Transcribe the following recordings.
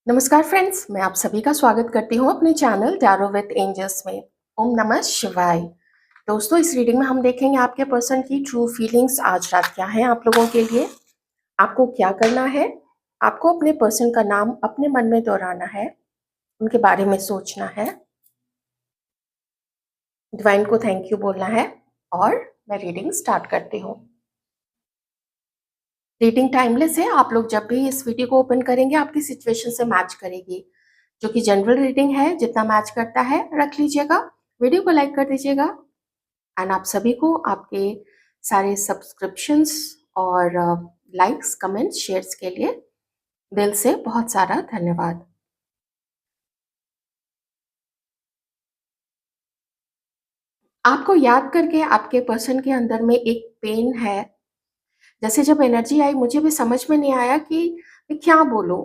नमस्कार फ्रेंड्स, मैं आप सभी का स्वागत करती हूँ अपने चैनल टैरो विद एंजल्स में। ओम नमः शिवाय। दोस्तों, इस रीडिंग में हम देखेंगे आपके पर्सन की ट्रू फीलिंग्स आज रात क्या है आप लोगों के लिए। आपको क्या करना है? आपको अपने पर्सन का नाम अपने मन में दोहराना है, उनके बारे में सोचना है, डिवाइन को थैंक यू बोलना है और मैं रीडिंग स्टार्ट करती हूँ। रीडिंग टाइमलेस है। आप लोग जब भी इस वीडियो को ओपन करेंगे आपकी सिचुएशन से मैच करेगी, जो कि जनरल रीडिंग है। जितना मैच करता है रख लीजिएगा, वीडियो को लाइक कर दीजिएगा। एंड आप सभी को आपके सारे सब्सक्रिप्शंस और लाइक्स कमेंट्स शेयर्स के लिए दिल से बहुत सारा धन्यवाद। आपको याद करके आपके पर्सन के अंदर में एक पेन है। जैसे जब एनर्जी आई मुझे भी समझ में नहीं आया कि मैं क्या बोलूं।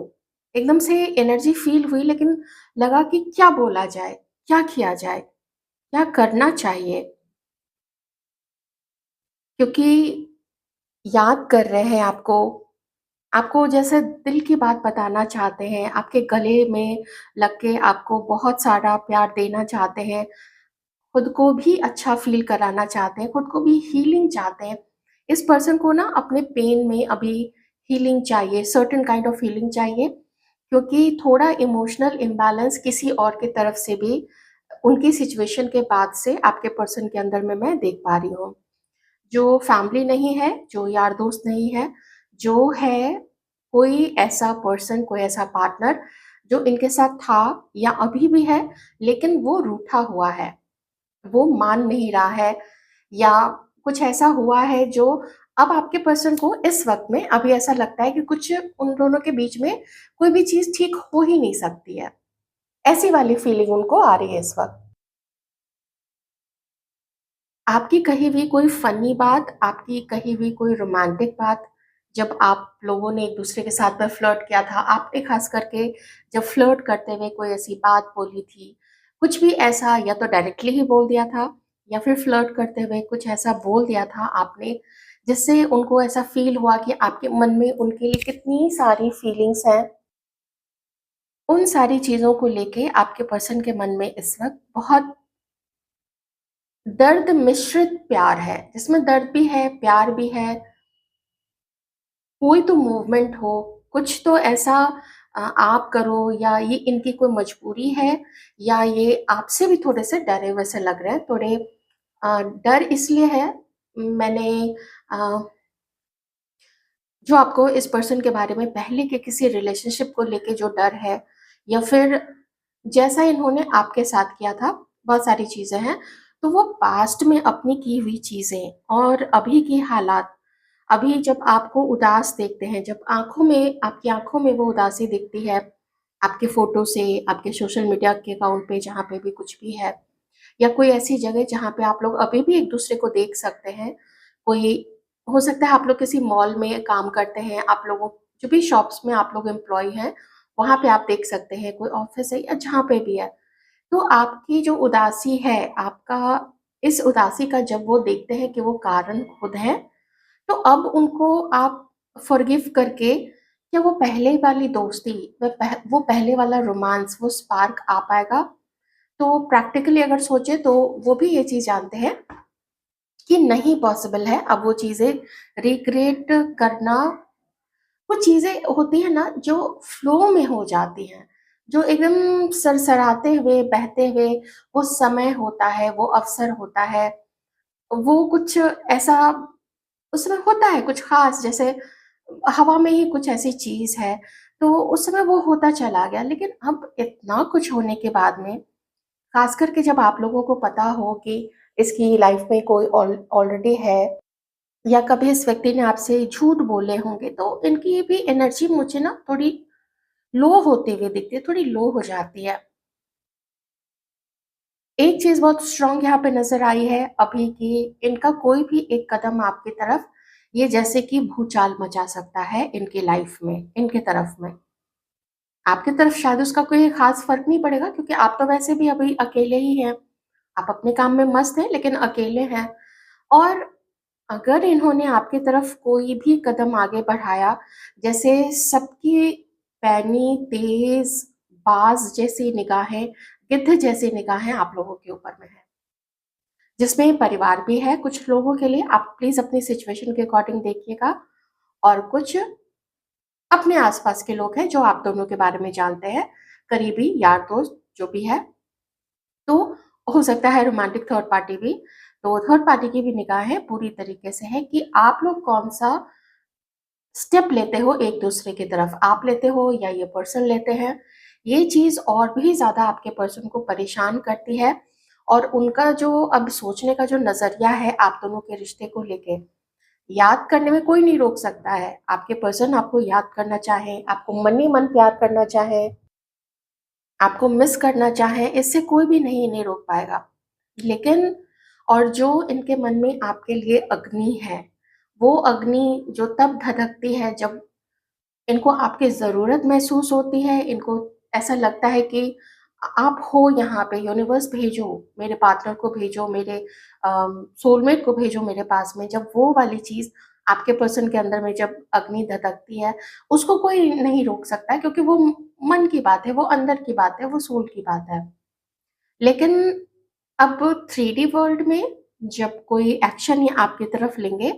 एकदम से एनर्जी फील हुई, लेकिन लगा कि क्या बोला जाए, क्या किया जाए, क्या करना चाहिए। क्योंकि याद कर रहे हैं आपको, आपको जैसे दिल की बात बताना चाहते हैं, आपके गले में लग के आपको बहुत सारा प्यार देना चाहते हैं, खुद को भी अच्छा फील कराना चाहते हैं, खुद को भी हीलिंग चाहते हैं। इस पर्सन को ना अपने पेन में अभी हीलिंग चाहिए, सर्टेन काइंड ऑफ हीलिंग चाहिए। क्योंकि थोड़ा इमोशनल इम्बैलेंस किसी और की तरफ से भी उनकी सिचुएशन के बाद से आपके पर्सन के अंदर में मैं देख पा रही हूँ। जो फैमिली नहीं है, जो यार दोस्त नहीं है, जो है कोई ऐसा पर्सन, कोई ऐसा पार्टनर जो इनके साथ था या अभी भी है, लेकिन वो रूठा हुआ है, वो मान नहीं रहा है, या कुछ ऐसा हुआ है जो अब आपके पर्सन को इस वक्त में अभी ऐसा लगता है कि कुछ उन दोनों के बीच में कोई भी चीज ठीक हो ही नहीं सकती है। ऐसी वाली फीलिंग उनको आ रही है इस वक्त। आपकी कही हुई कोई फनी बात, आपकी कही हुई कोई रोमांटिक बात, जब आप लोगों ने एक दूसरे के साथ में फ्लर्ट किया था, आपने खास करके जब फ्लर्ट करते हुए कोई ऐसी बात बोली थी, कुछ भी ऐसा, या तो डायरेक्टली ही बोल दिया था या फिर फ्लर्ट करते हुए कुछ ऐसा बोल दिया था आपने, जिससे उनको ऐसा फील हुआ कि आपके मन में उनके लिए कितनी सारी फीलिंग्स हैं। उन सारी चीजों को लेके आपके पर्सन के मन में इस वक्त बहुत दर्द मिश्रित प्यार है, जिसमें दर्द भी है, प्यार भी है। कोई तो मूवमेंट हो, कुछ तो ऐसा आप करो, या ये इनकी कोई मजबूरी है, या ये आपसे भी थोड़े से डरे हुए से लग रहे हैं। थोड़े डर इसलिए है, मैंने अ, जो आपको इस पर्सन के बारे में पहले के किसी रिलेशनशिप को लेके जो डर है, या फिर जैसा इन्होंने आपके साथ किया था, बहुत सारी चीजें हैं। तो वो पास्ट में अपनी की हुई चीजें और अभी की हालात, अभी जब आपको उदास देखते हैं, जब आंखों में, आपकी आंखों में वो उदासी दिखती है, आपके फोटो से, आपके सोशल मीडिया के अकाउंट पे जहाँ पे भी कुछ भी है, या कोई ऐसी जगह जहाँ पे आप लोग अभी भी एक दूसरे को देख सकते हैं। कोई, हो सकता है आप लोग किसी मॉल में काम करते हैं, आप लोगों, जो भी शॉप्स में आप लोग एम्प्लॉय हैं, वहां पे आप देख सकते हैं, कोई ऑफिस है या जहाँ पे भी है। तो आपकी जो उदासी है, आपका इस उदासी का जब वो देखते हैं कि वो कारण खुद है, तो अब उनको आप फॉरगिव करके, क्या वो पहले वाली दोस्ती, वो पहले वाला रोमांस, वो स्पार्क आ पाएगा? तो प्रैक्टिकली अगर सोचे तो वो भी ये चीज जानते हैं कि नहीं पॉसिबल है अब वो चीजें रिक्रिएट करना। वो चीजें होती है ना जो फ्लो में हो जाती हैं, जो एकदम सरसराते हुए बहते हुए वो समय होता है, वो अवसर होता है, वो कुछ ऐसा उसमें होता है कुछ खास, जैसे हवा में ही कुछ ऐसी चीज है। तो उस समय वो होता चला गया, लेकिन अब इतना कुछ होने के बाद में, खास करके जब आप लोगों को पता हो कि इसकी लाइफ में कोई ऑलरेडी है, या कभी इस व्यक्ति ने आपसे झूठ बोले होंगे, तो इनकी भी एनर्जी मुझे ना थोड़ी लो होती हुई दिखती है, थोड़ी लो हो जाती है। एक चीज बहुत स्ट्रांग यहाँ पे नजर आई है अभी कि इनका कोई भी एक कदम आपकी तरफ, ये जैसे कि भूचाल मचा सकता है इनकी लाइफ में, इनके तरफ में। आपकी तरफ शायद उसका कोई खास फर्क नहीं पड़ेगा, क्योंकि आप तो वैसे भी अभी अकेले ही हैं, आप अपने काम में मस्त हैं, लेकिन अकेले हैं। और अगर इन्होंने आपकी तरफ कोई भी कदम आगे बढ़ाया, जैसे सबकी पैनी, तेज, बाज जैसी निगाहें, गिद्ध जैसी निगाहें आप लोगों के ऊपर में है, जिसमें परिवार भी है कुछ लोगों के लिए। आप प्लीज अपनी सिचुएशन के अकॉर्डिंग देखिएगा। और कुछ अपने आसपास के लोग हैं जो आप दोनों के बारे में जानते हैं, करीबी यार दोस्त जो भी है। तो हो सकता है रोमांटिक थर्ड पार्टी भी। तो थर्ड पार्टी की भी निगाहें पूरी तरीके से है कि आप लोग कौन सा स्टेप लेते हो एक दूसरे की तरफ, आप लेते हो या ये पर्सन लेते हैं। ये चीज और भी ज्यादा आपके पर्सन को परेशान करती है। और उनका जो अब सोचने का जो नजरिया है आप दोनों के रिश्ते को लेके, याद करने में कोई नहीं रोक सकता है। आपके पर्सन आपको याद करना चाहे, आपको मन ही मन प्यार करना चाहे, आपको मिस करना चाहे, इससे कोई भी नहीं रोक पाएगा। लेकिन और जो इनके मन में आपके लिए अग्नि है, वो अग्नि जो तब धधकती है जब इनको आपकी ज़रूरत महसूस होती है। इनको ऐसा लगता है कि आप हो यहाँ पे, यूनिवर्स भेजो, मेरे पार्टनर को भेजो, मेरे सोलमेट को भेजो मेरे पास में। जब वो वाली चीज़ आपके पर्सन के अंदर में जब अग्नि धधकती है, उसको कोई नहीं रोक सकता है, क्योंकि वो मन की बात है, वो अंदर की बात है, वो सोल की बात है। लेकिन अब 3D वर्ल्ड में जब कोई एक्शन ये आपकी तरफ लेंगे,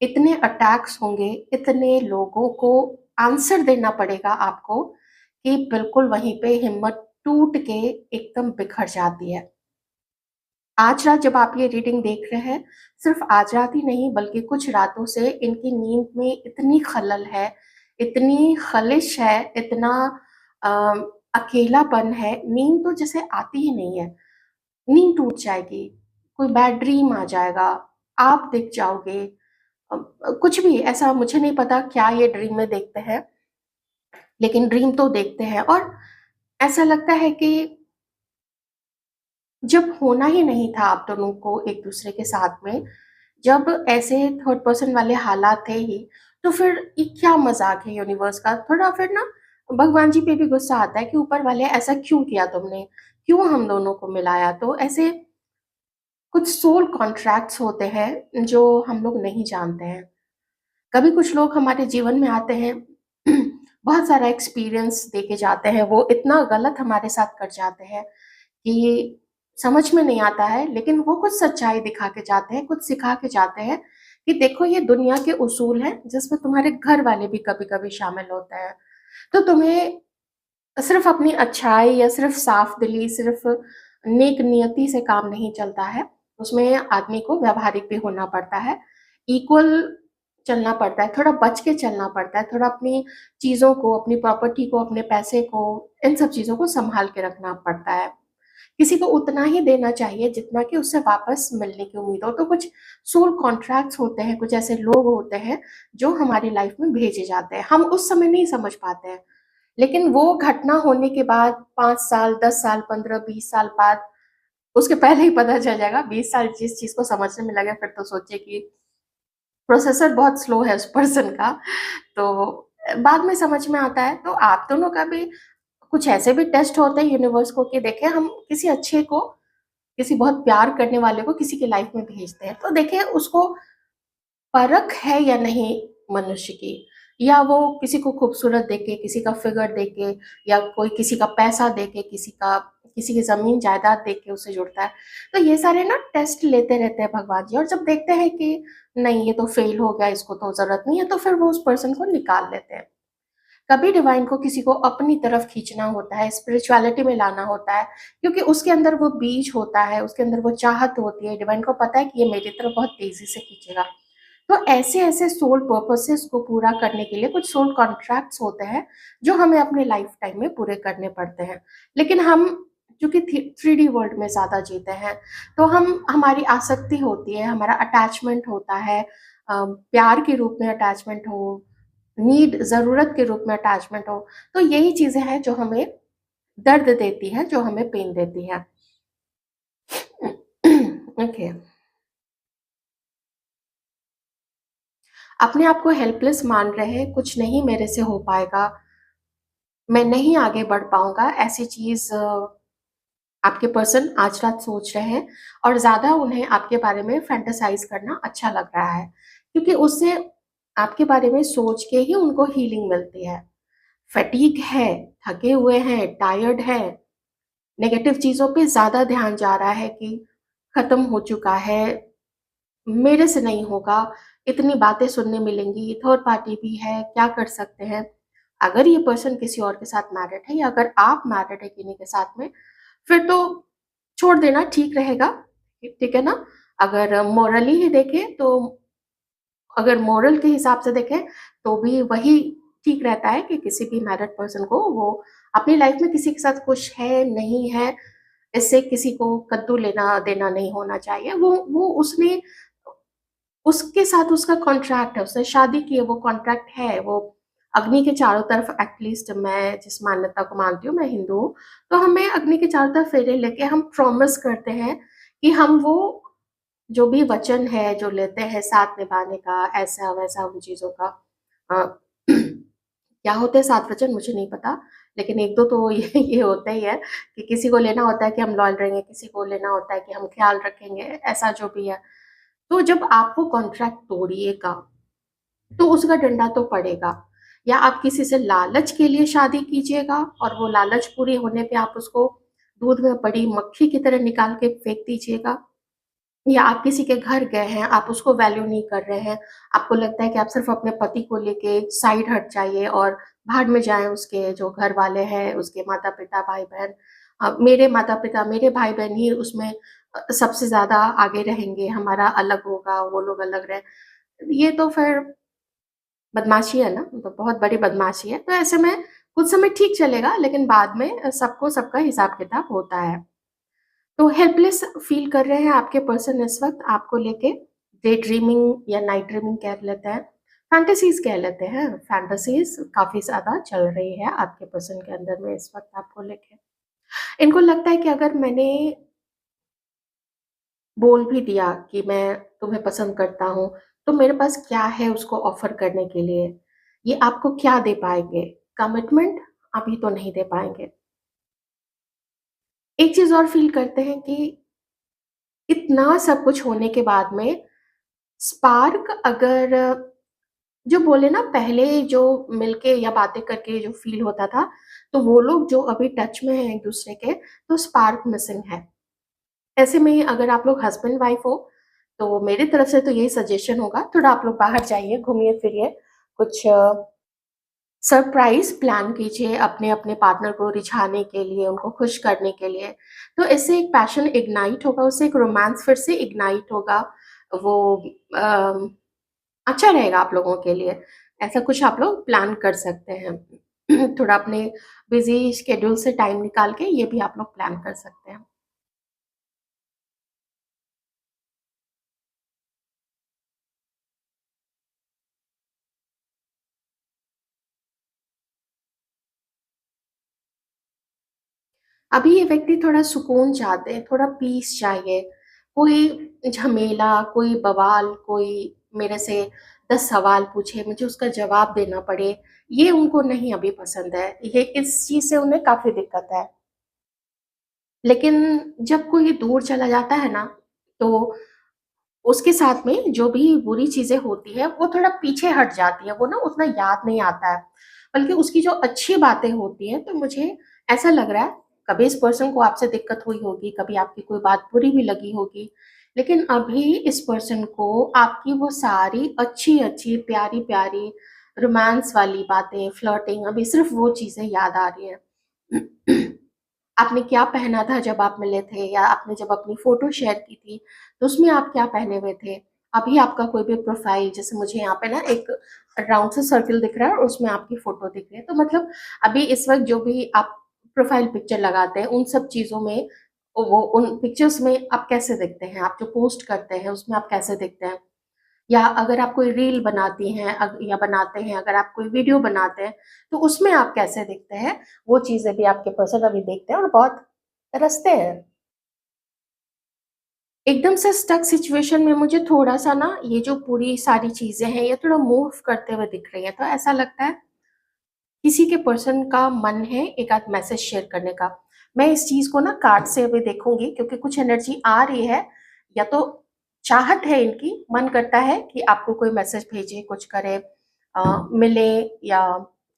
इतने अटैक्स होंगे, इतने लोगों को आंसर देना पड़ेगा आपको कि बिल्कुल वहीं पे हिम्मत टूट के एकदम बिखर जाती है। आज रात जब आप ये रीडिंग देख रहे हैं, सिर्फ आज रात ही नहीं बल्कि कुछ रातों से इनकी नींद में इतनी खलल है, इतनी खलिश है, इतना अ, अकेलापन है, नींद तो जैसे आती ही नहीं है। नींद टूट जाएगी, कोई बैड ड्रीम आ जाएगा, आप दिख जाओगे। कुछ भी ऐसा, मुझे नहीं पता क्या ये ड्रीम में देखते हैं, लेकिन ड्रीम तो देखते हैं। और ऐसा लगता है कि जब होना ही नहीं था आप दोनों को एक दूसरे के साथ में, जब ऐसे थर्ड पर्सन वाले हालात थे ही, तो फिर ये क्या मजाक है यूनिवर्स का। थोड़ा फिर ना भगवान जी पे भी गुस्सा आता है कि ऊपर वाले ऐसा क्यों किया तुमने, क्यों हम दोनों को मिलाया। तो ऐसे कुछ सोल कॉन्ट्रैक्ट्स होते हैं जो हम लोग नहीं जानते हैं। कभी कुछ लोग हमारे जीवन में आते हैं, बहुत सारा एक्सपीरियंस देके जाते हैं, वो इतना गलत हमारे साथ कर जाते हैं कि समझ में नहीं आता है, लेकिन वो कुछ सच्चाई दिखा के जाते हैं, कुछ सिखा के जाते हैं कि देखो ये दुनिया के उसूल हैं जिसमें तुम्हारे घर वाले भी कभी कभी शामिल होते हैं। तो तुम्हें सिर्फ अपनी अच्छाई या सिर्फ साफ दिली, सिर्फ नेक नियति से काम नहीं चलता है। उसमें आदमी को व्यवहारिक भी होना पड़ता है, इक्वल चलना पड़ता है, थोड़ा बच के चलना पड़ता है, थोड़ा अपनी चीजों को, अपनी प्रॉपर्टी को, अपने पैसे को, इन सब चीजों को संभाल के रखना पड़ता है। किसी को उतना ही देना चाहिए जितना कि उससे वापस मिलने की उम्मीद हो। तो कुछ सोल कॉन्ट्रैक्ट्स होते हैं, कुछ ऐसे लोग होते हैं जो हमारी लाइफ में भेजे जाते हैं। हम उस समय नहीं समझ पाते हैं, लेकिन वो घटना होने के बाद 5 साल, 10 साल, 15, 20 साल बाद, उसके पहले ही पता चल जाएगा। 20 साल जिस चीज को समझने में लगे, फिर तो सोचिए कि प्रोसेसर बहुत स्लो है उस पर्सन का। तो बाद में समझ में आता है। तो आप दोनों का भी कुछ ऐसे भी टेस्ट होते हैं यूनिवर्स को कि देखें, हम किसी अच्छे को, किसी बहुत प्यार करने वाले को किसी की लाइफ में भेजते हैं, तो देखें उसको परख है या नहीं मनुष्य की, या वो किसी को खूबसूरत देख के, किसी का फिगर देख के, या कोई किसी का पैसा देख के, किसी की जमीन जायदाद देख के उससे जुड़ता है। तो ये सारे ना टेस्ट लेते रहते हैं भगवान जी, और जब देखते हैं कि नहीं ये तो फेल हो गया, इसको तो जरूरत नहीं है, तो फिर वो उस पर्सन को निकाल लेते हैं। कभी डिवाइन को किसी को अपनी तरफ खींचना होता है, स्पिरिचुअलिटी में लाना होता है, क्योंकि उसके अंदर वो बीज होता है, उसके अंदर वो चाहत होती है। डिवाइन को पता है कि ये मेरी तरफ बहुत तेजी से खींचेगा। तो ऐसे ऐसे सोल पर्पसेस को पूरा करने के लिए कुछ सोल कॉन्ट्रैक्ट्स होते हैं जो हमें अपने लाइफ टाइम में पूरे करने पड़ते हैं। लेकिन हम चूंकि 3D वर्ल्ड में ज्यादा जीते हैं, तो हमारी आसक्ति होती है, हमारा अटैचमेंट होता है, प्यार के रूप में अटैचमेंट हो, नीड जरूरत के रूप में अटैचमेंट हो। तो यही चीजें हैं जो हमें दर्द देती है, जो हमें पेन देती है। ओके। अपने आप को हेल्पलेस मान रहे हैं, कुछ नहीं मेरे से हो पाएगा, मैं नहीं आगे बढ़ पाऊंगा, ऐसी चीज आपके पर्सन आज रात सोच रहे हैं। और ज्यादा उन्हें आपके बारे में फैंटेसाइज करना अच्छा लग रहा है, क्योंकि उससे आपके बारे में सोच के ही उनको हीलिंग मिलती है। फैटीग है, थके हुए हैं, टायर्ड है, नेगेटिव चीज़ों पे ज़्यादा ध्यान जा रहा है कि खत्म हो चुका है, मेरे से नहीं होगा, इतनी बातें सुनने मिलेंगी, थर्ड पार्टी भी है, क्या कर सकते हैं? अगर ये पर्सन किसी और के साथ मैरिड है या अगर आप मैरिड है किन्हीं के साथ में, फिर तो छोड़ देना ठीक रहेगा, ठीक है ना? अगर मोरली ही देखें तो अगर मोरल के हिसाब से देखें, तो भी वही ठीक रहता है कि किसी भी मैरिड पर्सन को वो अपनी लाइफ में किसी के साथ खुश है, नहीं है, इससे किसी को कद्दू लेना-देना नहीं होना चाहिए। वो उसने उसके साथ उसका कॉन्ट्रैक्ट है, उसने शादी की है, वो कॉन्ट्रैक्ट है, वो अग्नि के चारों तरफ एटलीस्ट मैं जिस मान्यता को मानती हूँ, मैं हिंदू हूँ, तो हमें अग्नि के चारों तरफ फेरे लेके हम प्रॉमिस करते हैं कि हम वो जो भी वचन है, जो लेते हैं साथ निभाने का, ऐसा-वैसा उन चीज़ों का अ, क्या होते हैं 7 वचन मुझे नहीं पता, लेकिन 1-2 तो ये होता ही है कि किसी को लेना होता है कि हम लॉयल रहेंगे, किसी को लेना होता है कि हम ख़्याल रखेंगे, ऐसा जो भी है। तो जब आप वो कॉन्ट्रैक्ट तोड़िएगा, तो उसका डंडा तो पड़ेगा। या आप किसी से लालच के लिए शादी कीजिएगा और वो लालच पूरी होने पे आप उसको दूध में पड़ी मक्खी की तरह निकाल के फेंक दीजिएगा। या आप किसी के घर गए हैं, आप उसको वैल्यू नहीं कर रहे हैं, आपको लगता है कि आप सिर्फ़ अपने पति को लेके साइड हट जाइए और भाड़ में जाएँ उसके जो घर वाले हैं, उसके माता-पिता, भाई-बहन। मेरे माता-पिता, मेरे भाई-बहन ही उसमें सबसे ज़्यादा आगे रहेंगे, हमारा अलग होगा, वो लोग अलग रहे। ये तो फिर बदमाशी है ना, तो बहुत बड़ी बदमाशी है। तो ऐसे में कुछ समय ठीक चलेगा, लेकिन बाद में सबको सबका हिसाब-किताब होता है। तो हेल्पलेस फ़ील कर रहे हैं आपके पर्सन इस वक़्त आपको लेके, डे ड्रीमिंग या नाइट ड्रीमिंग कह लेते हैं, फैंटेसीज़ कह लेते हैं। फैंटेसीज़ काफ़ी ज़्यादा चल रही है आपके पर्सन के अंदर में इस वक़्त आपको लेके। इनको लगता है कि अगर मैंने बोल भी दिया कि मैं तुम्हें पसंद करता हूँ, तो मेरे पास क्या है उसको ऑफ़र करने के लिए? ये आपको क्या दे पाएँगे? कमिटमेंट अभी तो नहीं दे पाएँगे। एक चीज़ और फ़ील करते हैं कि इतना सब कुछ होने के बाद में स्पार्क अगर जो बोले ना पहले जो मिलके या बातें करके जो फ़ील होता था, तो वो लोग जो अभी टच में हैं एक-दूसरे के, तो स्पार्क मिसिंग है। ऐसे में अगर आप लोग हस्बैंड-वाइफ हो, तो मेरी तरफ से तो यही सजेशन होगा, थोड़ा आप लोग बाहर जाइए, घूमिए-फिरिए, कुछ सरप्राइज़ प्लान कीजिए अपने-अपने पार्टनर को रिझाने के लिए, उनको खुश करने के लिए। तो इससे एक पैशन इग्नाइट होगा, उससे एक रोमांस फिर से इग्नाइट होगा। वो अ, अच्छा रहेगा आप लोगों के लिए। ऐसा कुछ आप लोग प्लान कर सकते हैं। थोड़ा अपने बिज़ी शेड्यूल से टाइम निकाल के ये भी आप लोग प्लान कर सकते हैं। अभी ये व्यक्ति थोड़ा सुकून चाहते हैं, थोड़ा पीस चाहिए। कोई झमेला, कोई बवाल, कोई मेरे से 10 सवाल पूछे, मुझे उसका जवाब देना पड़े, ये उनको नहीं अभी पसंद है। ये इस चीज़ से उन्हें काफ़ी दिक्कत है। लेकिन जब कोई दूर चला जाता है ना, तो उसके साथ में जो भी बुरी चीज़ें होती हैं, वो थोड़ा पीछे हट जाती हैं, वो ना उतना याद नहीं आता है। बल्कि उसकी जो अच्छी बातें होती हैं, तो मुझे ऐसा लग रहा है, कभी इस पर्सन को आपसे दिक्कत हुई होगी, कभी आपकी कोई बात बुरी भी लगी होगी, लेकिन अभी इस पर्सन को आपकी वो सारी अच्छी-अच्छी, प्यारी-प्यारी, रोमांस वाली बातें, फ्लर्टिंग अभी सिर्फ़ वो चीज़ें याद आ रही हैं। आपने क्या पहना था जब आप मिले थे या आपने जब अपनी फ़ोटो शेयर की थी, तो उसमें आप क्या पहने हुए थे? अभी आपका कोई भी प्रोफ़ाइल जैसे मुझे यहाँ पे ना एक राउंड सा सर्किल दिख रहा है और उसमें आपकी फ़ोटो दिख रही है। तो मतलब अभी इस वक़्त जो भी आप प्रोफ़ाइल पिक्चर लगाते हैं, उन सब चीज़ों में वो उन पिक्चर्स में आप कैसे दिखते हैं? आप जो पोस्ट करते हैं, उसमें आप कैसे दिखते हैं? या अगर आप कोई रील बनाती हैं या बनाते हैं, अगर आप कोई वीडियो बनाते हैं, तो उसमें आप कैसे दिखते हैं? वो चीज़ें भी आपके पर्सन अभी देखते हैं और बहुत तरसते हैं। एकदम से स्टक सिचुएशन में मुझे थोड़ा-सा ना ये जो पूरी सारी चीज़ें हैं, ये थोड़ा मूव करते हुए दिख रही हैं। तो ऐसा लगता है किसी के पर्सन का मन है एक आध मैसेज शेयर करने का। मैं इस चीज़ को ना कार्ड से अभी देखूँगी क्योंकि कुछ एनर्जी आ रही है, या तो चाहत है इनकी, मन करता है कि आपको कोई मैसेज भेजे, कुछ करे, मिले या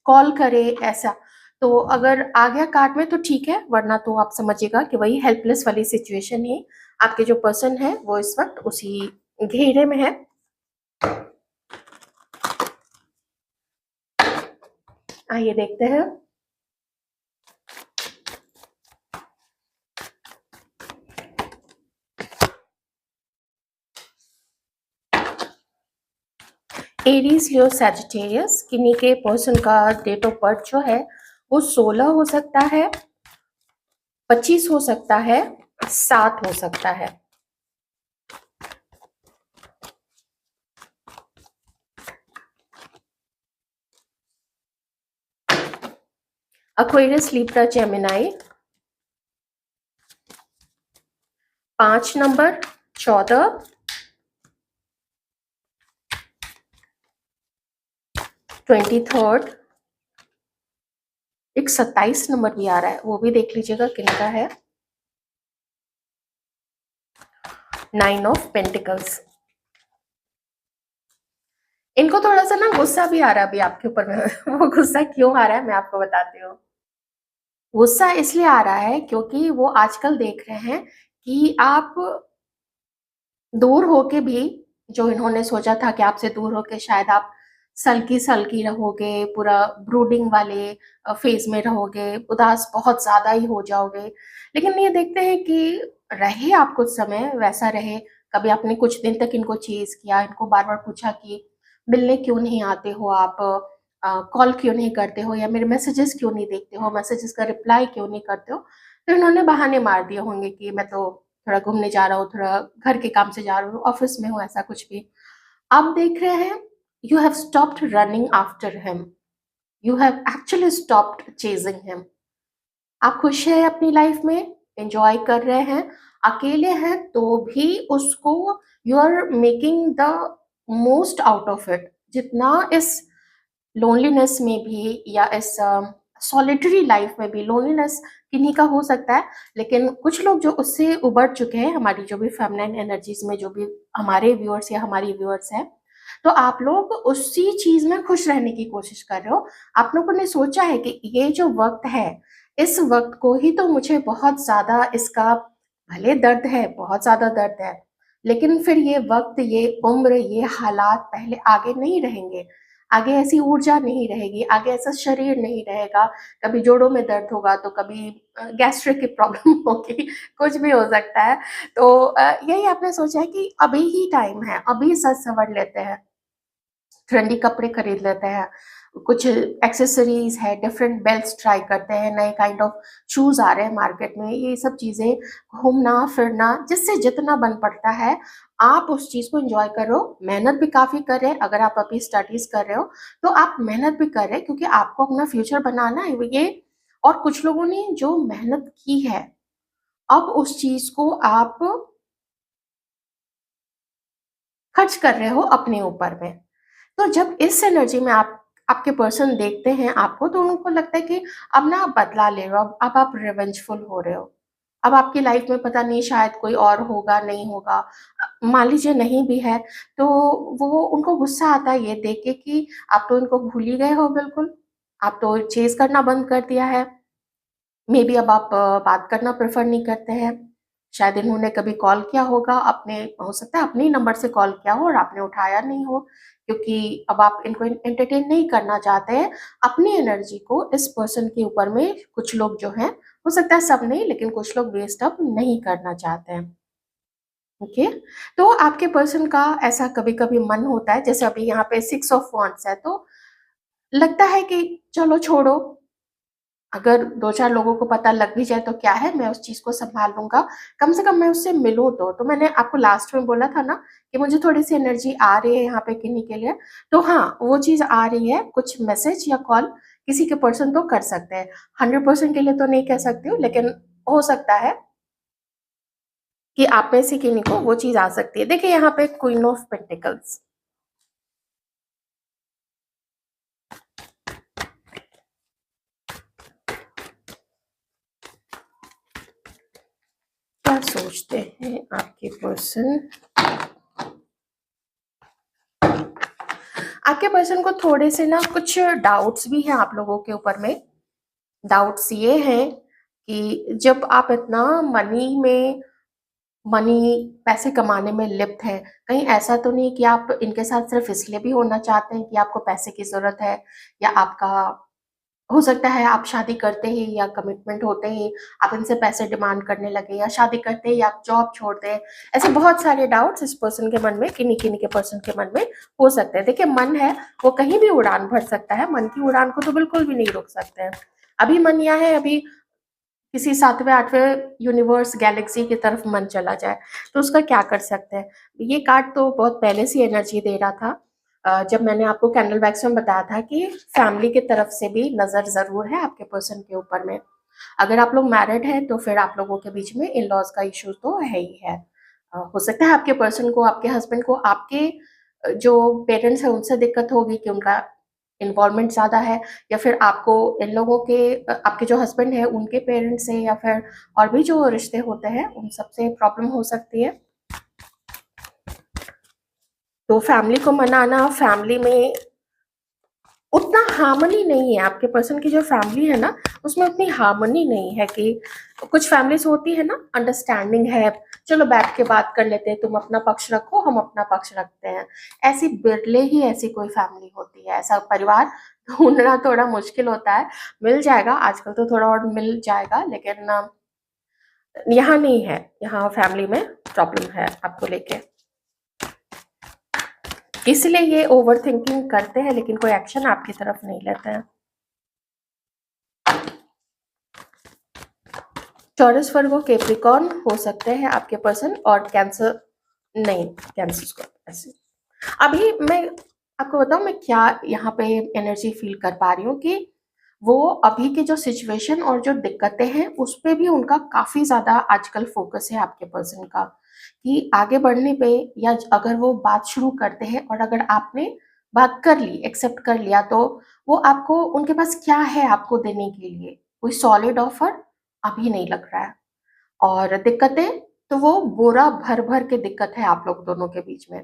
कॉल करे ऐसा। तो अगर आ गया कार्ड में तो ठीक है, वरना तो आप समझिएगा कि वही हेल्पलेस वाली सिचुएशन है। आपके जो पर्सन है वो इस वक्त उसी घेरे में है। आइए देखते हैं। एरीज, लियो, सैजिटेरियस, किन्हीं के पर्सन का डेट ऑफ बर्थ जो है वो 16 हो सकता है, 25 हो सकता है, 7 हो सकता है। Aquarius, Libra, Gemini. 5 number, 14, 23rd, एक 27 नंबर भी आ रहा है, वो भी देख लीजिएगा किनका है। 9 ऑफ पेंटिकल्स। इनको थोड़ा सा ना गुस्सा भी आ रहा है अभी आपके ऊपर में वो गुस्सा क्यों आ रहा है मैं आपको बताती हूँ। गुस्सा इसलिए आ रहा है क्योंकि वो आजकल देख रहे हैं कि आप दूर होके भी, जो इन्होंने सोचा था कि आपसे दूर होके शायद आप सल्की सल्की रहोगे, पूरा ब्रूडिंग वाले फेज में रहोगे, उदास बहुत ज्यादा ही हो जाओगे। लेकिन ये देखते हैं कि रहे आप कुछ समय वैसा रहे। कभी आपने कुछ दिन तक इनको चेज किया, इनको बार बार पूछा कि मिलने क्यों नहीं आते हो आप, कॉल क्यों नहीं करते हो, या मेरे मैसेजेस क्यों नहीं देखते हो, मैसेजेस का रिप्लाई क्यों नहीं करते हो। तो इन्होंने बहाने मार दिए होंगे कि मैं तो थोड़ा घूमने जा रहा हूँ, थोड़ा घर के काम से जा रहा हूँ, ऑफिस में हूँ, ऐसा कुछ भी। आप देख रहे हैं, you have stopped running after him, you have actually stopped chasing him. आप खुश हैं अपनी लाइफ में, एंजॉय कर रहे हैं, अकेले हैं तो भी उसको you are making the most out of it. जितना इस लोनलीनेस में भी या इस सॉलिटरी लाइफ में भी, लोनलीनेस किन्हीं का हो सकता है, लेकिन कुछ लोग जो उससे उबर चुके हैं, हमारी जो भी फेमिनाइन एनर्जीज में जो भी हमारे व्यूअर्स या हमारी व्यूअर्स हैं, तो आप लोग उसी चीज में खुश रहने की कोशिश कर रहे हो। आप लोगों ने सोचा है कि ये जो वक्त है, इस वक्त को ही तो मुझे बहुत ज्यादा इसका, भले दर्द है, बहुत ज्यादा दर्द है, लेकिन फिर ये वक्त, ये उम्र, ये हालात पहले आगे नहीं रहेंगे। आगे ऐसी ऊर्जा नहीं रहेगी, आगे ऐसा शरीर नहीं रहेगा। कभी जोड़ों में दर्द होगा तो कभी गैस्ट्रिक की प्रॉब्लम होगी, कुछ भी हो सकता है। तो यही आपने सोचा है कि अभी ही टाइम है, अभी सज संवर लेते हैं, ट्रेंडी कपड़े खरीद लेते हैं, कुछ एक्सेसरीज है, डिफरेंट बेल्ट्स ट्राई करते हैं, नए काइंड ऑफ शूज आ रहे हैं मार्केट में, ये सब चीजें, घूमना फिरना, जिससे जितना बन पड़ता है आप उस चीज को एंजॉय करो। मेहनत भी काफी कर रहे हैं, अगर आप अभी स्टडीज कर रहे हो तो आप मेहनत भी कर रहे हैं क्योंकि आपको अपना फ्यूचर बनाना है ये। और कुछ लोगों ने जो मेहनत की है, अब उस चीज को आप खर्च कर रहे हो अपने ऊपर में। तो जब इस एनर्जी में आप, आपके पर्सन देखते हैं आपको, तो उनको लगता है कि अब ना आप बदला ले रहे हो, अब आप रिवेंजफुल हो रहे हो। अब आपकी लाइफ में पता नहीं शायद कोई और होगा, नहीं होगा, मान लीजिए नहीं भी है, तो वो उनको गुस्सा आता है ये देख के कि आप तो इनको भूल ही गए हो बिल्कुल, आप तो चेज करना बंद कर दिया है। मे बी अब आप बात करना प्रेफर नहीं करते हैं। शायद इन्होंने कभी कॉल किया होगा अपने, हो सकता है अपने ही नंबर से कॉल किया हो और आपने उठाया नहीं हो, क्योंकि अब आप इनको एंटरटेन नहीं करना चाहते हैं। अपनी एनर्जी को इस पर्सन के ऊपर में कुछ लोग जो हैं, हो सकता है सब नहीं, लेकिन कुछ लोग वेस्ट अप नहीं करना चाहते हैं। ओके। तो आपके पर्सन का ऐसा कभी कभी मन होता है, जैसे अभी यहाँ पे 6 ऑफ वांड्स है, तो लगता है कि चलो छोड़ो, अगर 2-4 लोगों को पता लग भी जाए तो क्या है, मैं उस चीज़ को सँभाल लूँगा, कम से कम मैं उससे मिलूँ तो। तो मैंने आपको लास्ट में बोला था ना कि मुझे थोड़ी-सी एनर्जी आ रही है यहाँ पे किन्हीं के लिए, तो हाँ, वो चीज़ आ रही है, कुछ मैसेज या कॉल किसी के पर्सन तो कर सकते हैं। 100% के लिए तो नहीं कह सकती हूँ, लेकिन हो सकता है कि आप में से किन्हीं को वो चीज़ आ सकती है। देखिए यहाँ पे क्वीन ऑफ पेंटिकल्स, क्या सोचते हैं आपके पर्सन? आपके पर्सन को थोड़े से ना कुछ डाउट्स भी हैं आप लोगों के ऊपर में। डाउट्स ये हैं कि जब आप इतना मनी पैसे कमाने में लिप्त हैं, कहीं ऐसा तो नहीं कि आप इनके साथ सिर्फ इसलिए भी होना चाहते हैं कि आपको पैसे की ज़रूरत है, या आपका हो सकता है आप शादी करते ही या कमिटमेंट होते ही आप इनसे पैसे डिमांड करने लगे, या शादी करते ही आप जॉब छोड़ दें। ऐसे बहुत सारे डाउट्स इस पर्सन के मन में, किन्हीं-किन्हीं के पर्सन के मन में हो सकते हैं। देखिए, मन है वो कहीं भी उड़ान भर सकता है, मन की उड़ान को तो बिल्कुल भी नहीं रोक सकते हैं। अभी मन यहाँ है, अभी किसी 7वें 8वें यूनिवर्स गैलेक्सी की तरफ मन चला जाए, तो उसका क्या कर सकते हैं? ये कार्ड तो बहुत पहले से एनर्जी दे रहा था। जब मैंने आपको कैंडल वैक्स में बताया था कि फैमिली की तरफ से भी नज़र ज़रूर है आपके पर्सन के ऊपर में। अगर आप लोग मैरिड हैं, तो फिर आप लोगों के बीच में इन-लॉज़ का इश्यू तो है ही है। हो सकता है आपके पर्सन को, आपके हस्बैंड को आपके जो पेरेंट्स हैं उनसे दिक्कत होगी कि उनका इन्वॉल्वमेंट ज़्यादा है, या फिर आपको इन लोगों के आपके जो हस्बैंड हैं उनके पेरेंट्स से, या फिर और भी जो रिश्ते होते हैं उन सब से प्रॉब्लम हो सकती है। तो फैमिली को मनाना, फैमिली में उतना हार्मनी नहीं है, आपके पर्सन की जो फैमिली है ना उसमें उतनी हार्मनी नहीं है। कि कुछ फैमिलीज होती है ना, अंडरस्टैंडिंग है, चलो बैठ के बात कर लेते हैं, तुम अपना पक्ष रखो हम अपना पक्ष रखते हैं। ऐसी बिरले ही ऐसी कोई फैमिली होती है, ऐसा परिवार ढूंढना थोड़ा मुश्किल होता है। मिल जाएगा आजकल तो थोड़ा और मिल जाएगा, लेकिन यहाँ नहीं है, यहाँ फैमिली में प्रॉब्लम है आपको लेके, इसलिए ये ओवर थिंकिंग करते हैं लेकिन कोई एक्शन आपकी तरफ नहीं लेते हैं। टॉरस, वर्गो, कैप्रिकॉर्न हो सकते हैं आपके पर्सन, और कैंसर नहीं, कैंसर को ऐसे। अभी मैं आपको बताऊं मैं क्या यहाँ पे एनर्जी फील कर पा रही हूँ, कि वो अभी की जो सिचुएशन और जो दिक्कतें हैं उस पे भी उनका काफी ज्यादा आजकल फोकस है आपके पर्सन का, कि आगे बढ़ने पे, या अगर वो बात शुरू करते हैं और अगर आपने बात कर ली, एक्सेप्ट कर लिया, तो वो आपको, उनके पास क्या है आपको देने के लिए, कोई सॉलिड ऑफर अभी नहीं लग रहा है। और दिक्कतें तो वो बोरा भर भर के दिक्कत है आप लोग दोनों के बीच में।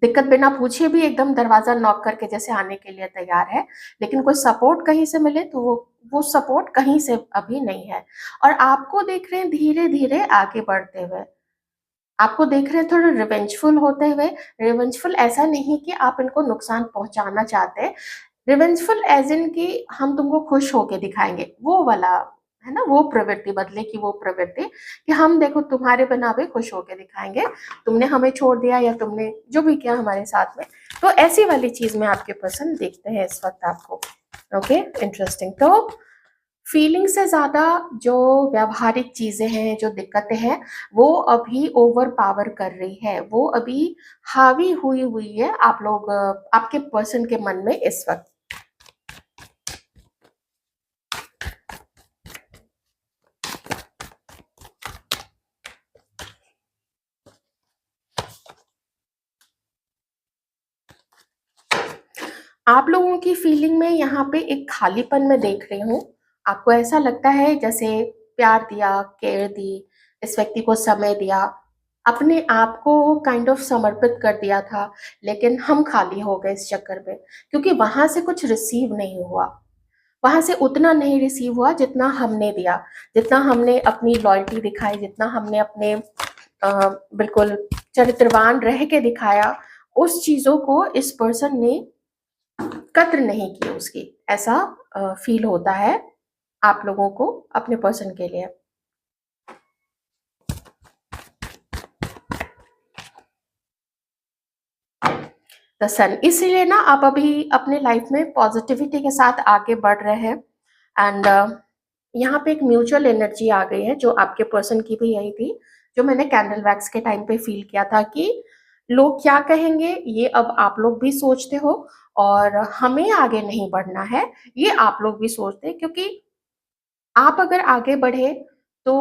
दिक्कत बिना पूछे भी एकदम दरवाजा नॉक करके जैसे आने के लिए तैयार है, लेकिन कोई सपोर्ट कहीं से मिले तो वो सपोर्ट कहीं से अभी नहीं है। और आपको देख रहे हैं धीरे धीरे आगे बढ़ते हुए, आपको देख रहे हैं थोड़ा रिवेंजफुल होते हुए। रिवेंजफुल ऐसा नहीं कि आप इनको नुकसान पहुंचाना चाहते हैं, रिवेंजफुल एज इन कि हम तुमको खुश होके दिखाएंगे, वो वाला है ना, वो प्रवृत्ति, बदले की वो प्रवृत्ति, कि हम देखो तुम्हारे बिना भी खुश होके दिखाएंगे, तुमने हमें छोड़ दिया या तुमने जो भी किया हमारे साथ में, तो ऐसी वाली चीज में आपके पसंद देखते हैं इस वक्त आपको। Okay, interesting. तो फीलिंग से ज्यादा जो व्यावहारिक चीजें हैं, जो दिक्कतें हैं, वो अभी ओवर पावर कर रही है, वो अभी हावी हुई हुई है आप लोग, आपके पर्सन के मन में इस वक्त। आप लोगों की फीलिंग में यहाँ पे एक खालीपन मैं देख रही हूँ। आपको ऐसा लगता है जैसे प्यार दिया, केयर दी, इस व्यक्ति को समय दिया, अपने आप को काइंड ऑफ समर्पित कर दिया था, लेकिन हम खाली हो गए इस चक्कर में, क्योंकि वहां से कुछ रिसीव नहीं हुआ, वहां से उतना नहीं रिसीव हुआ जितना हमने दिया, जितना हमने अपनी लॉयल्टी दिखाई, जितना हमने अपने बिल्कुल चरित्रवान रह के दिखाया, उस चीजों को इस पर्सन ने कद्र नहीं की उसकी, ऐसा फील होता है आप लोगों को अपने पर्सन के लिए। द सन, इसीलिए ना आप अभी अपने लाइफ में पॉजिटिविटी के साथ आगे बढ़ रहे हैं। एंड यहाँ पे एक म्यूचुअल एनर्जी आ गई है, जो आपके पर्सन की भी यही थी, जो मैंने कैंडल वैक्स के टाइम पे फील किया था, कि लोग क्या कहेंगे ये अब आप लोग भी सोचते हो, और हमें आगे नहीं बढ़ना है ये आप लोग भी सोचते हैं, क्योंकि आप अगर आगे बढ़े तो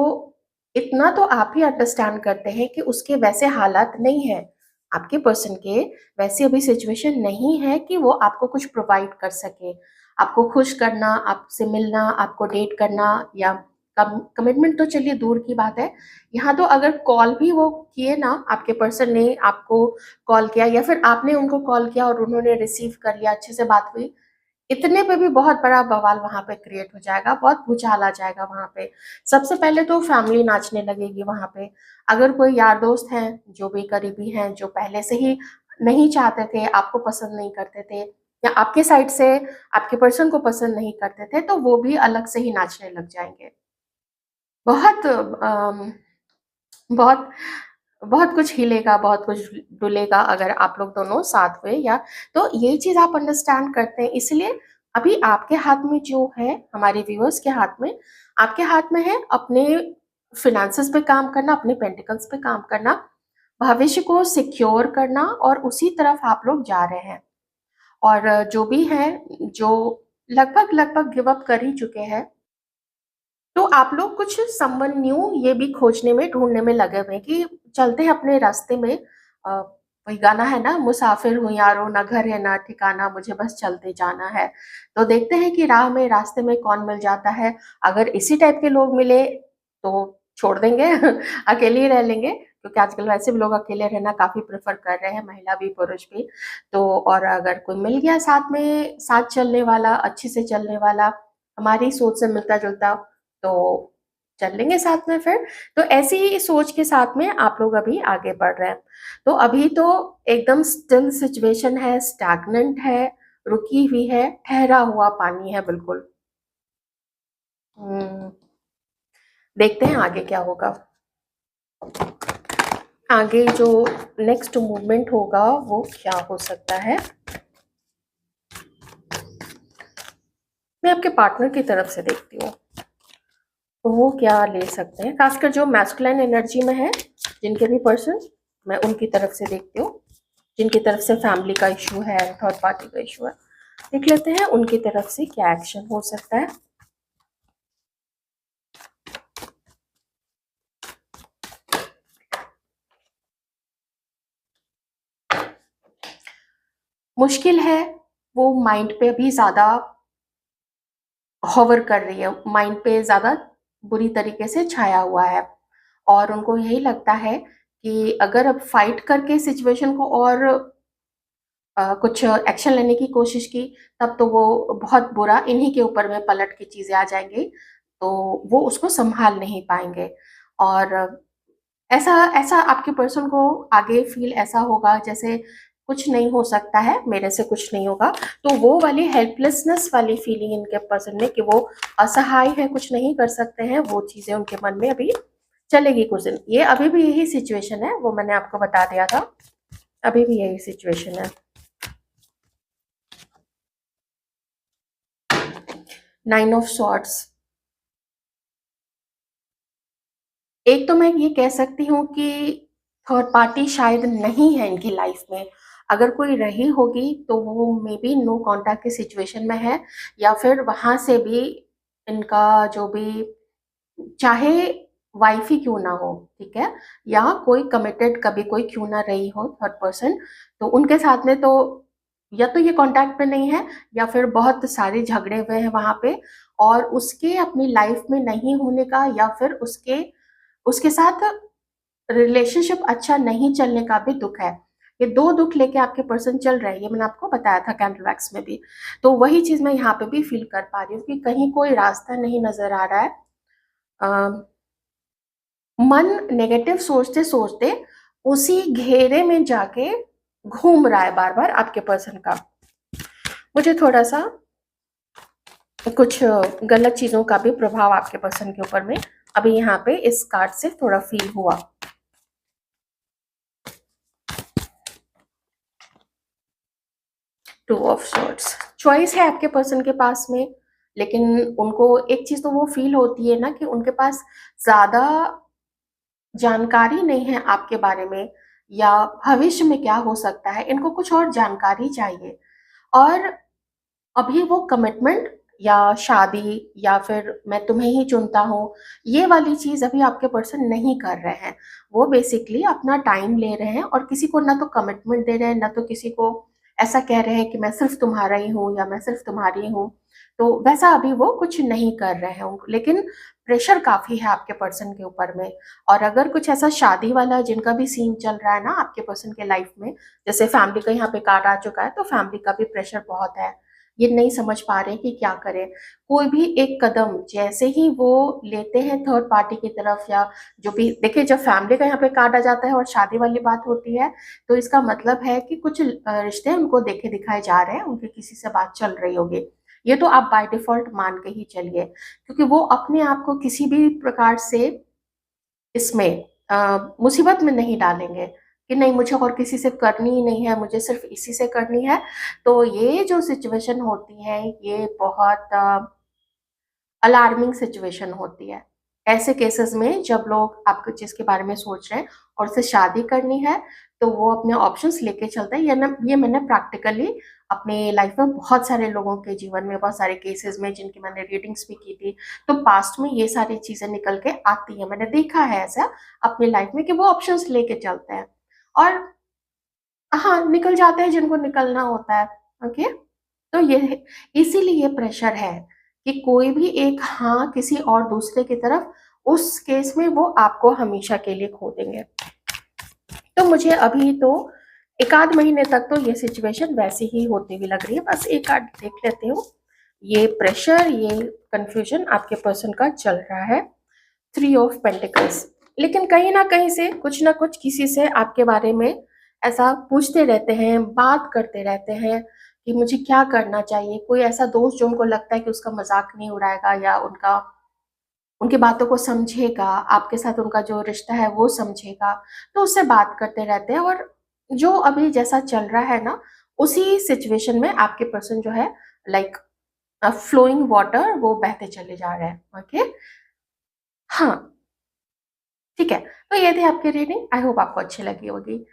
इतना तो आप ही अंडरस्टैंड करते हैं कि उसके वैसे हालात नहीं है, आपके पर्सन के वैसे अभी सिचुएशन नहीं है कि वो आपको कुछ प्रोवाइड कर सके, आपको खुश करना, आपसे मिलना, आपको डेट करना, या कमिटमेंट तो चलिए दूर की बात है, यहाँ तो अगर कॉल भी वो किए ना, आपके पर्सन ने आपको कॉल किया या फिर आपने उनको कॉल किया और उन्होंने रिसीव कर लिया, अच्छे से बात हुई, इतने पे भी बहुत बड़ा बवाल वहाँ पे क्रिएट हो जाएगा, बहुत भूचाल आ जाएगा वहाँ पे। सबसे पहले तो फैमिली नाचने लगेगी वहाँ पे। अगर कोई यार दोस्त हैं, जो भी करीबी हैं, जो पहले से ही नहीं चाहते थे, आपको पसंद नहीं करते थे या आपके साइड से आपके पर्सन को पसंद नहीं करते थे, तो वो भी अलग से ही नाचने लग जाएँगे। बहुत बहुत बहुत कुछ हिलेगा, बहुत कुछ डुलेगा अगर आप लोग दोनों साथ हुए या तो ये चीज़ आप अंडरस्टैंड करते हैं, इसलिए अभी आपके हाथ में जो है, हमारे व्यूअर्स के हाथ में, आपके हाथ में है अपने फिनेंसेस पे काम करना, अपने पेंटिकल्स पे काम करना, भविष्य को सिक्योर करना और उसी तरफ आप लोग जा रहे हैं। और जो भी हैं, जो लगभग गिव अप कर ही चुके हैं, तो आप लोग कुछ समवन न्यू ये भी खोजने में, ढूँढने में लगे हुए हैं कि चलते हैं अपने रास्ते में। वही गाना है ना, मुसाफिर हूँ यारो, ना घर है ना ठिकाना, मुझे बस चलते जाना है। तो देखते हैं कि राह में, रास्ते में कौन मिल जाता है। अगर इसी टाइप के लोग मिले तो छोड़ देंगे अकेले ही रह लेंगे, क्योंकि आजकल वैसे भी लोग अकेले रहना काफ़ी प्रेफ़र कर रहे हैं, महिला भी, पुरुष भी। तो और अगर कोई मिल गया साथ में, साथ चलने वाला, अच्छे से चलने वाला, हमारी सोच से मिलता-जुलता, तो चल लेंगे साथ में फिर। तो ऐसी ही सोच के साथ में आप लोग अभी आगे बढ़ रहे हैं। तो अभी तो एकदम स्टिल सिचुएशन है, स्टैग्नेंट है, रुकी हुई है, ठहरा हुआ पानी है बिल्कुल। हुँ, देखते हैं आगे क्या होगा। आगे जो नेक्स्ट मूवमेंट होगा वो क्या हो सकता है? मैं आपके पार्टनर की तरफ से देखती हूँ। तो वो क्या ले सकते हैं, खासकर जो मैस्कुलिन एनर्जी में है, जिनके भी पर्सन, मैं उनकी तरफ से देखती हूँ। जिनकी तरफ से फैमिली का इशू है, थर्ड पार्टी का इशू है, देख लेते हैं उनकी तरफ से क्या एक्शन हो सकता है। मुश्किल है, वो माइंड पे अभी ज़्यादा हॉवर कर रही है, माइंड पे ज़्यादा बुरी तरीके से छाया हुआ है और उनको यही लगता है कि अगर अब फाइट करके सिचुएशन को और कुछ एक्शन लेने की कोशिश की, तब तो वो बहुत बुरा इन्हीं के ऊपर में पलट के चीज़ें आ जाएँगी, तो वो उसको सँभाल नहीं पाएँगे। और ऐसा ऐसा आपके पर्सन को आगे फ़ील ऐसा होगा जैसे कुछ नहीं हो सकता है, मेरे से कुछ नहीं होगा, तो वो वाली हेल्पलेसनेस वाली फीलिंग इनके पर्सन में कि वो असहाय हैं, कुछ नहीं कर सकते हैं, वो चीज़ें उनके मन में अभी चलेगी कुछ दिन। ये अभी भी यही सिचुएशन है, वो मैंने आपको बता दिया था, अभी भी यही सिचुएशन है। 9 ऑफ सॉर्ड्स। एक तो मैं ये कह सकती हूँ कि थर्ड पार्टी शायद नहीं है इनकी लाइफ में। अगर कोई रही होगी तो वो मे बी नो कॉन्टैक्ट की सिचुएशन में है या फिर वहाँ से भी इनका जो भी, चाहे वाइफ ही क्यों ना हो, ठीक है? या कोई कमिटेड कभी कोई क्यों ना रही हो थर्ड पर्सन, तो उनके साथ में तो या तो ये कॉन्टैक्ट पे नहीं है या फिर बहुत सारे झगड़े हुए हैं वहाँ पे और उसके अपनी लाइफ में नहीं होने का या फिर उसके उसके साथ रिलेशनशिप अच्छा नहीं चलने का भी दुःख है। ये 2 दुःख लेके आपके पर्सन चल रहे हैं, ये मैंने आपको बताया था कैंडल वैक्स में भी। तो वही चीज़ मैं यहाँ पे भी फ़ील कर पा रही हूँ कि कहीं कोई रास्ता नहीं नज़र आ रहा है। अ, मन नेगेटिव सोचते-सोचते उसी घेरे में जाके घूम रहा है बार-बार आपके पर्सन का। मुझे थोड़ा-सा कुछ गलत चीज़ों का भी प्रभाव आपके पर्सन के ऊपर में अभी यहाँ पे इस कार्ड से थोड़ा फ़ील हुआ। 2 ऑफ सॉर्ड्स, चॉइस है आपके पर्सन के पास में, लेकिन उनको एक चीज़ तो वो फ़ील होती है ना कि उनके पास ज़्यादा जानकारी नहीं है आपके बारे में या भविष्य में क्या हो सकता है, इनको कुछ और जानकारी चाहिए। और अभी वो कमिटमेंट या शादी या फिर मैं तुम्हें ही चुनता हूँ, ये वाली चीज़ अभी आपके पर्सन नहीं कर रहे हैं। वो बेसिकली अपना टाइम ले रहे हैं और किसी को ना तो कमिटमेंट दे रहे हैं, ना तो किसी को ऐसा कह रहे हैं कि मैं सिर्फ़ तुम्हारा ही हूँ या मैं सिर्फ़ तुम्हारी हूँ। तो वैसा अभी वो कुछ नहीं कर रहे हैं, लेकिन प्रेशर काफ़ी है आपके पर्सन के ऊपर में। और अगर कुछ ऐसा शादी वाला जिनका भी सीन चल रहा है ना आपके पर्सन के लाइफ में, जैसे फैमिली का यहाँ पे कार्ड आ चुका है, तो फैमिली का भी प्रेशर बहुत है। ये नहीं समझ पा रहे कि क्या करें। कोई भी एक कदम जैसे ही वो लेते हैं थर्ड पार्टी की तरफ, या जो भी देखिए, जब फैमिली का यहाँ पे कार्ड आ जाता है और शादी वाली बात होती है, तो इसका मतलब है कि कुछ रिश्ते उनको देखे दिखाए जा रहे हैं, उनकी किसी से बात चल रही होगी। ये तो आप बाय डिफॉल्ट मान के ही चलिए, क्योंकि वो अपने आप को किसी भी प्रकार से इसमें मुसीबत में नहीं डालेंगे कि नहीं मुझे और किसी से करनी ही नहीं है, मुझे सिर्फ इसी से करनी है। तो ये जो सिचुएशन होती है, ये बहुत अलार्मिंग सिचुएशन होती है। ऐसे केसेस में जब लोग आपको जिसके बारे में सोच रहे हैं और उससे शादी करनी है, तो वो अपने ऑप्शंस लेके चलते हैं। ये मैंने प्रैक्टिकली अपने लाइफ में बहुत सारे लोगों के जीवन में, बहुत सारे केसेस में जिनकी मैंने रीडिंग्स भी की थी, तो पास्ट में ये सारी चीजें निकल के आती हैं। मैंने देखा है ऐसा अपनी लाइफ में कि वो ऑप्शंस लेके चलते हैं और हाँ, निकल जाते हैं जिनको निकलना होता है। ओके, तो ये इसीलिए ये प्रेशर है कि कोई भी एक हाँ किसी और दूसरे की तरफ, उस केस में वो आपको हमेशा के लिए खो देंगे। तो मुझे अभी तो एक आध महीने तक तो ये सिचुएशन वैसी ही होती हुई लग रही है। बस एक आध देख लेते हो, ये प्रेशर, ये कंफ्यूजन आपके पर्सन का चल रहा है। 3 ऑफ पेंटिकल्स, लेकिन कहीं ना कहीं से कुछ ना कुछ किसी से आपके बारे में ऐसा पूछते रहते हैं, बात करते रहते हैं कि मुझे क्या करना चाहिए। कोई ऐसा दोस्त जो उनको लगता है कि उसका मजाक नहीं उड़ाएगा या उनका उनकी बातों को समझेगा, आपके साथ उनका जो रिश्ता है वो समझेगा, तो उससे बात करते रहते हैं। और जो अभी जैसा चल रहा है ना, उसी सिचुएशन में आपके पर्सन जो है, लाइक फ्लोइंग वाटर, वो बहते चले जा रहे हैं। ओके, हाँ, ठीक है। तो ये थी आपकी रीडिंग, आई होप आपको अच्छी लगी होगी।